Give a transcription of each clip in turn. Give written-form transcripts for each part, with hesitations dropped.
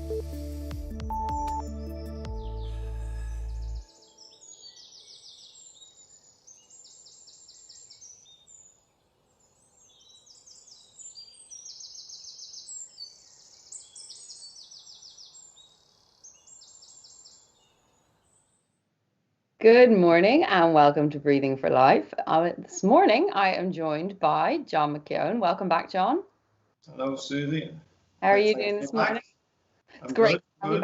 Good morning and welcome to Breathing for Life. This morning I am joined by John McKeown. Welcome back, John. Hello, Susie. How are you doing this morning? It's great. Good.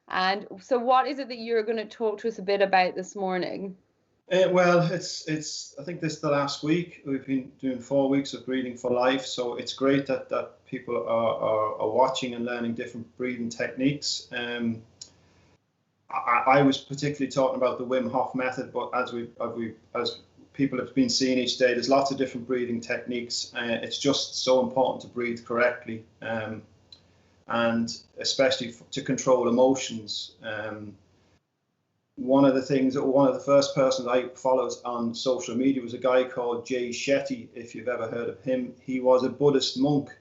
And so what is it that you're going to talk to us a bit about this morning? Well, it's. I think this is the last week. We've been doing 4 weeks of Breathing for Life, so it's great that people are watching and learning different breathing techniques. I was particularly talking about the Wim Hof method, but as people have been seeing each day, there's lots of different breathing techniques. It's just so important to breathe correctly, and especially to control emotions. One of the first persons I followed on social media was a guy called Jay Shetty. If you've ever heard of him, he was a Buddhist monk,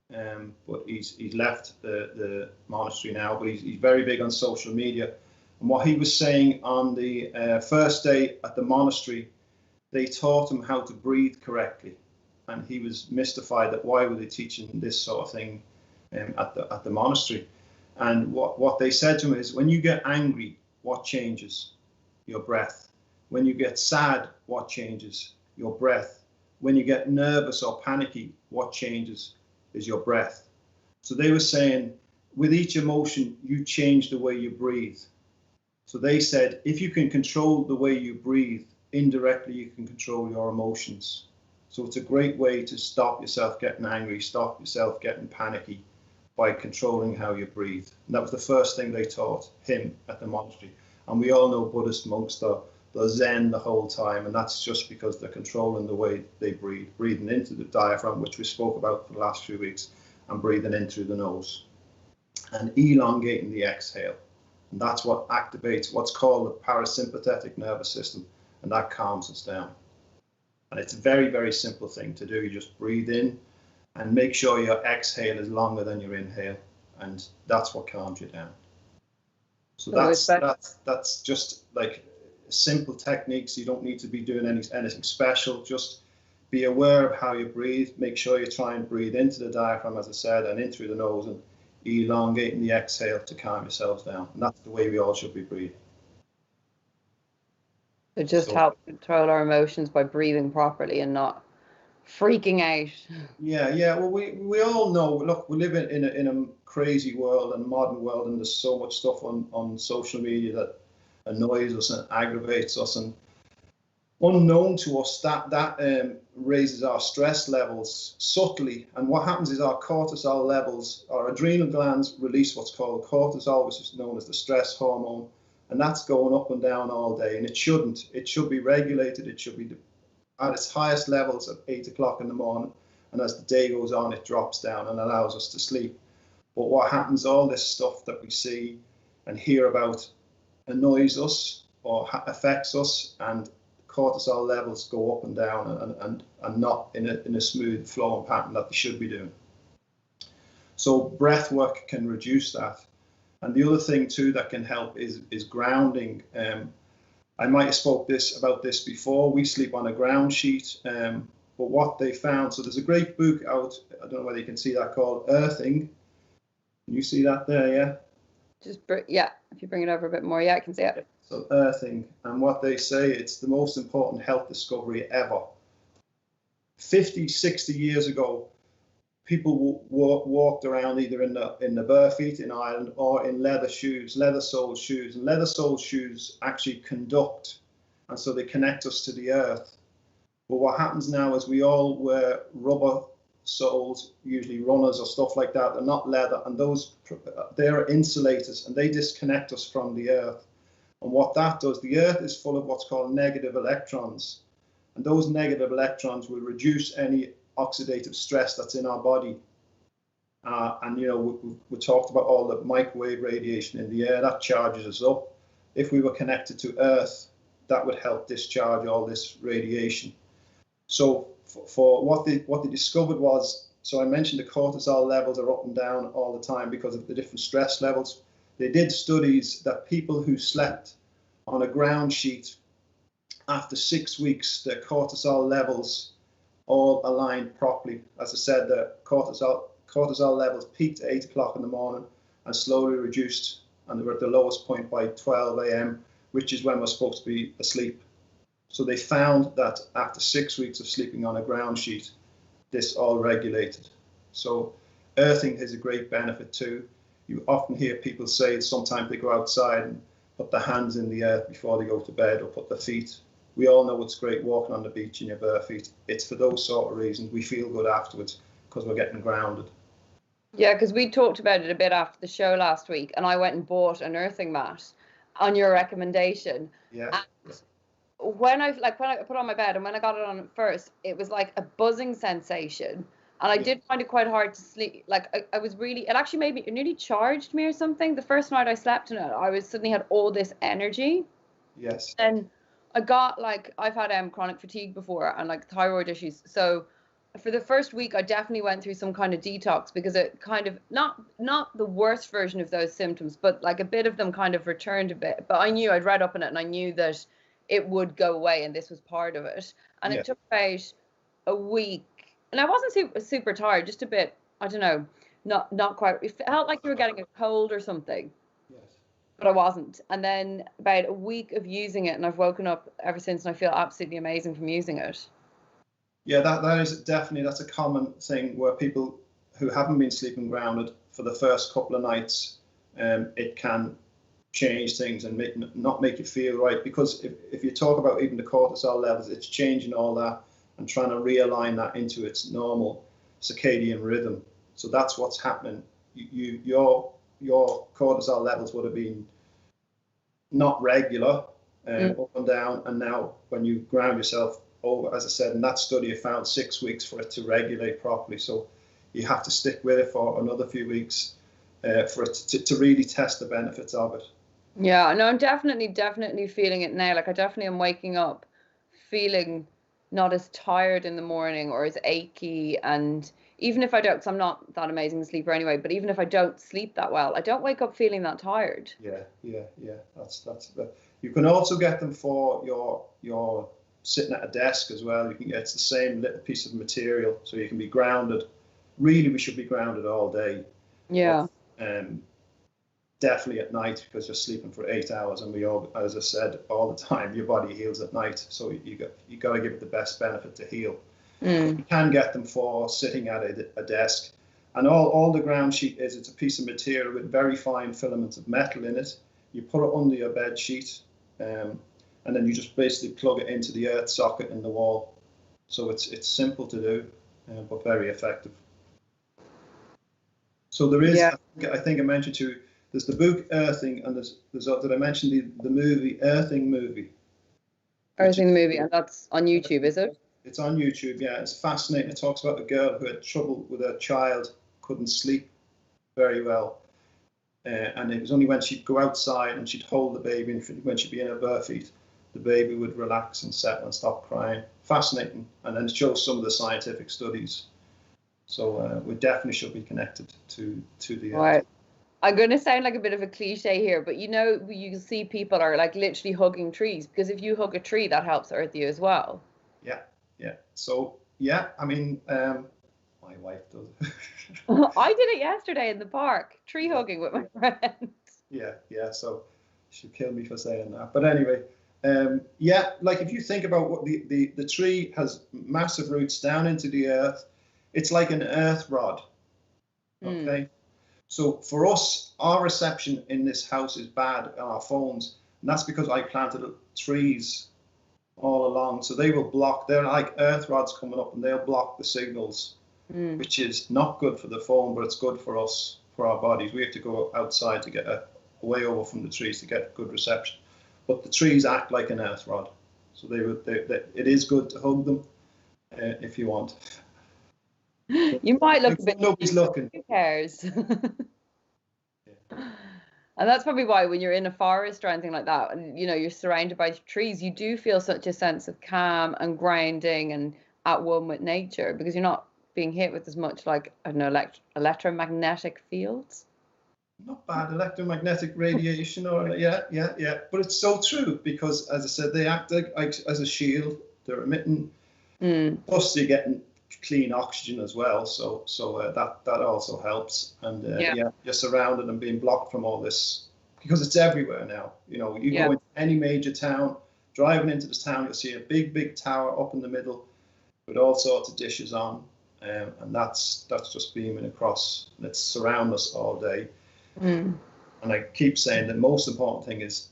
but he's left the monastery now. But he's very big on social media. And what he was saying on the first day at the monastery, they taught him how to breathe correctly, and he was mystified that why were they teaching this sort of thing at the monastery. And what they said to him is, when you get angry, what changes? Your breath. When you get sad, what changes? Your breath. When you get nervous or panicky, what changes? Is your breath. So they were saying, with each emotion, you change the way you breathe. So they said, if you can control the way you breathe, indirectly you can control your emotions. So it's a great way to stop yourself getting angry, stop yourself getting panicky, by controlling how you breathe. And that was the first thing they taught him at the monastery. And we all know Buddhist monks, they're Zen the whole time, and that's just because they're controlling the way they breathe, breathing into the diaphragm, which we spoke about for the last few weeks, and breathing in through the nose, and elongating the exhale. And that's what activates what's called the parasympathetic nervous system, and that calms us down. And it's a very, very simple thing to do. You just breathe in, and make sure your exhale is longer than your inhale, and that's what calms you down. So that's just like simple techniques. You don't need to be doing anything special. Just be aware of how you breathe. Make sure you try and breathe into the diaphragm, as I said, and in through the nose, and elongating the exhale to calm yourselves down. And that's the way we all should be breathing. So just help control our emotions by breathing properly and not freaking out. Yeah. Well, we all know. Look, we live in a crazy world and modern world, and there's so much stuff on social media that annoys us and aggravates us, and unknown to us, that raises our stress levels subtly. And what happens is our cortisol levels, our adrenal glands release what's called cortisol, which is known as the stress hormone, and that's going up and down all day. And it shouldn't. It should be regulated. It should be at its highest levels at 8 o'clock in the morning, and as the day goes on, it drops down and allows us to sleep. But what happens, all this stuff that we see and hear about annoys us or affects us, and cortisol levels go up and down and not in a smooth flowing pattern that they should be doing. So breath work can reduce that. And the other thing too that can help is grounding. I might have spoke about this before. We sleep on a ground sheet, but what they found, so there's a great book out, I don't know whether you can see that, called Earthing. Can you see that there, yeah? If you bring it over a bit more, yeah, I can see it. So Earthing, and what they say, it's the most important health discovery ever. 50, 60 years ago, people walked around either in the bare feet in Ireland or in leather-soled shoes. And leather-soled shoes actually conduct, and so they connect us to the earth. But what happens now is we all wear rubber-soled, usually runners or stuff like that. They're not leather, and they're insulators, and they disconnect us from the earth. And what that does, the earth is full of what's called negative electrons, and those negative electrons will reduce any oxidative stress that's in our body. And we talked about all the microwave radiation in the air that charges us up. If we were connected to earth, that would help discharge all this radiation. So for what they discovered was So I mentioned the cortisol levels are up and down all the time because of the different stress levels. They did studies that people who slept on a ground sheet, after 6 weeks, their cortisol levels all aligned properly. As I said, the cortisol levels peaked at 8 o'clock in the morning and slowly reduced, and they were at the lowest point by 12 a.m., which is when we're supposed to be asleep. So they found that after 6 weeks of sleeping on a ground sheet, this all regulated. So earthing has a great benefit too. You often hear people say sometimes they go outside and put their hands in the earth before they go to bed, or put their feet. We all know it's great walking on the beach in your bare feet. It's for those sort of reasons. We feel good afterwards because we're getting grounded. Yeah, because we talked about it a bit after the show last week, and I went and bought an earthing mat on your recommendation. Yeah. And when I put it on my bed and when I got it on at first, it was like a buzzing sensation. And I did find it quite hard to sleep. Like I was really, it actually made me, it nearly charged me or something. The first night I slept in it, I suddenly had all this energy. Yes. And I got I've had chronic fatigue before and like thyroid issues. So for the first week, I definitely went through some kind of detox because it kind of, not the worst version of those symptoms, but like a bit of them kind of returned a bit. But I knew, I'd read up on it and I knew that it would go away and this was part of it. And it took about a week. And I wasn't super tired, just a bit, I don't know, not quite. It felt like you were getting a cold or something. Yes. But I wasn't. And then about a week of using it, and I've woken up ever since, and I feel absolutely amazing from using it. Yeah, that is definitely, that's a common thing where people who haven't been sleeping grounded for the first couple of nights, it can change things and not make you feel right. Because if you talk about even the cortisol levels, it's changing all that and trying to realign that into its normal circadian rhythm. So that's what's happening. Your cortisol levels would have been not regular, up and down, and now when you ground yourself over, as I said, in that study, you found 6 weeks for it to regulate properly. So you have to stick with it for another few weeks for it to really test the benefits of it. Yeah, no, I'm definitely feeling it now. Like I definitely am waking up feeling not as tired in the morning or as achy. And even if I don't, because I'm not that amazing a sleeper anyway, but even if I don't sleep that well, I don't wake up feeling that tired. Yeah. That's you can also get them for your sitting at a desk as well. You can get, it's the same little piece of material, so you can be grounded. Really, we should be grounded all day. Yeah. But, definitely at night, because you're sleeping for 8 hours, and we all, as I said, all the time, your body heals at night. So you got to give it the best benefit to heal. You can get them for sitting at a desk, and all the ground sheet is, it's a piece of material with very fine filaments of metal in it. You put it under your bed sheet, and then you just basically plug it into the earth socket in the wall. So it's simple to do, but very effective. So there is, I think I mentioned to you, there's the book Earthing, and there's did I mention the movie Earthing movie? Earthing the movie, and that's on YouTube, is it? It's on YouTube, yeah. It's fascinating. It talks about a girl who had trouble with her child, couldn't sleep very well. And it was only when she'd go outside and she'd hold the baby, and when she'd be in her bare feet, the baby would relax and settle and stop crying. Fascinating. And then it shows some of the scientific studies. So we definitely should be connected to the Right. I'm going to sound like a bit of a cliche here, but you know, you see people are like literally hugging trees, because if you hug a tree, that helps earth you as well. Yeah. So, yeah, I mean, my wife does. I did it yesterday in the park, tree hugging with my friend. Yeah. So she'll kill me for saying that. But anyway, yeah, like if you think about what the tree has massive roots down into the earth, it's like an earth rod. Okay. So for us, our reception in this house is bad on our phones, and that's because I planted trees all along. So they will block, they're like earth rods coming up, and they'll block the signals, which is not good for the phone, but it's good for us, for our bodies. We have to go outside to get away over from the trees to get good reception. But the trees act like an earth rod. So it is good to hug them if you want. You might look a bit. Nobody's looking. Who cares? And that's probably why when you're in a forest or anything like that, and you know you're surrounded by trees, you do feel such a sense of calm and grounding and at one with nature, because you're not being hit with as much, like, I don't know, electromagnetic fields. Not bad, electromagnetic radiation, or yeah. But it's so true, because, as I said, they act like as a shield. They're emitting, plus you're getting clean oxygen as well. So that also helps. And you're surrounded and being blocked from all this, because it's everywhere now. You know, you go into any major town, driving into this town, you'll see a big tower up in the middle with all sorts of dishes on, and that's just beaming across, and it's surround us all day. And I keep saying the most important thing is,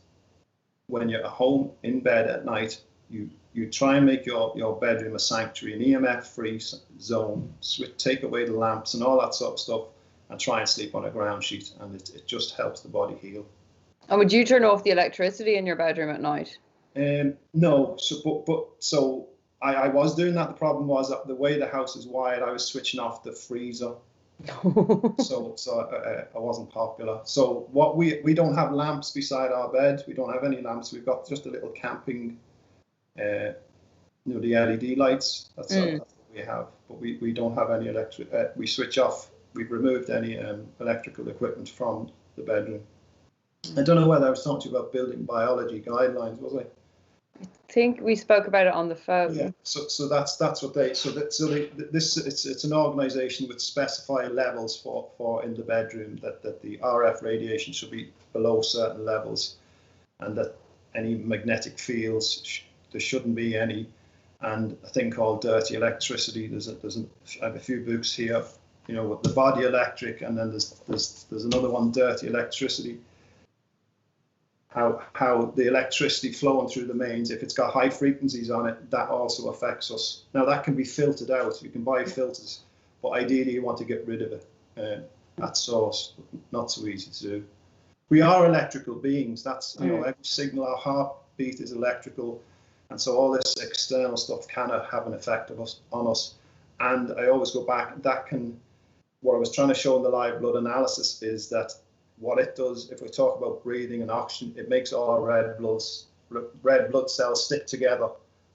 when you're at home in bed at night, you try and make your bedroom a sanctuary, an EMF-free zone. Take away the lamps and all that sort of stuff, and try and sleep on a ground sheet, and it just helps the body heal. And would you turn off the electricity in your bedroom at night? No, so I was doing that. The problem was that the way the house is wired, I was switching off the freezer. so I wasn't popular. So what we don't have lamps beside our bed. We don't have any lamps. We've got just a little camping, the LED lights. That's what we have. But we don't have any electric. We switch off. We've removed any electrical equipment from the bedroom. I don't know whether I was talking to you about building biology guidelines, was I? I think we spoke about it on the phone. Yeah. So that's what they. It's an organisation with specified levels for in the bedroom, that the RF radiation should be below certain levels, and that any magnetic fields there shouldn't be any, and a thing called dirty electricity. I have a few books here, you know, with the body electric, and then there's another one, dirty electricity. How the electricity flowing through the mains, if it's got high frequencies on it, that also affects us. Now that can be filtered out. You can buy filters, but ideally you want to get rid of it. That source, not so easy to do. We are electrical beings. That's, you know, every signal, our heartbeat is electrical, and so all this external stuff can have an effect on us. And I always go back. What I was trying to show in the live blood analysis is that what it does, if we talk about breathing and oxygen, it makes all our red blood cells stick together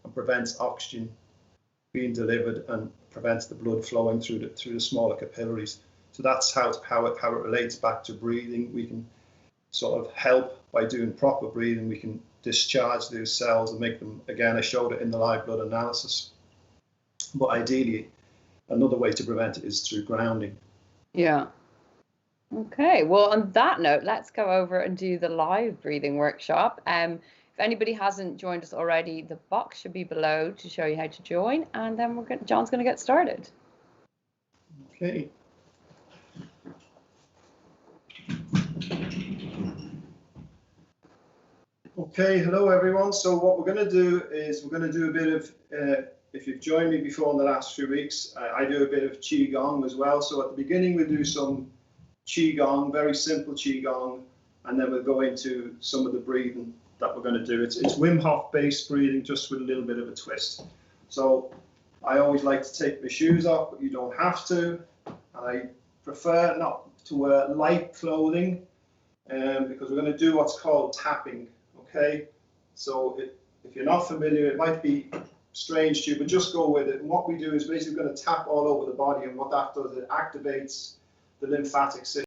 and prevents oxygen being delivered, and prevents the blood flowing through the smaller capillaries. So that's how it relates back to breathing. We can sort of help by doing proper breathing. We can discharge those cells and make them, again, I showed it in the live blood analysis. But ideally, another way to prevent it is through grounding. Yeah. Okay, well, on that note, let's go over and do the live breathing workshop. If anybody hasn't joined us already, the box should be below to show you how to join, and then John's going to get started. Okay. Okay, hello everyone. So what we're going to do is we're going to do a bit of, if you've joined me before in the last few weeks, I do a bit of Qi Gong as well. So at the beginning we'll do some Qi Gong, very simple Qi Gong, and then we'll go into some of the breathing that we're going to do. It's Wim Hof based breathing, just with a little bit of a twist. So I always like to take my shoes off, but you don't have to. I prefer not to wear light clothing, because we're going to do what's called tapping. Okay, so if you're not familiar, it might be strange to you, but just go with it. And what we do is basically going to tap all over the body, and what that does, it activates the lymphatic system.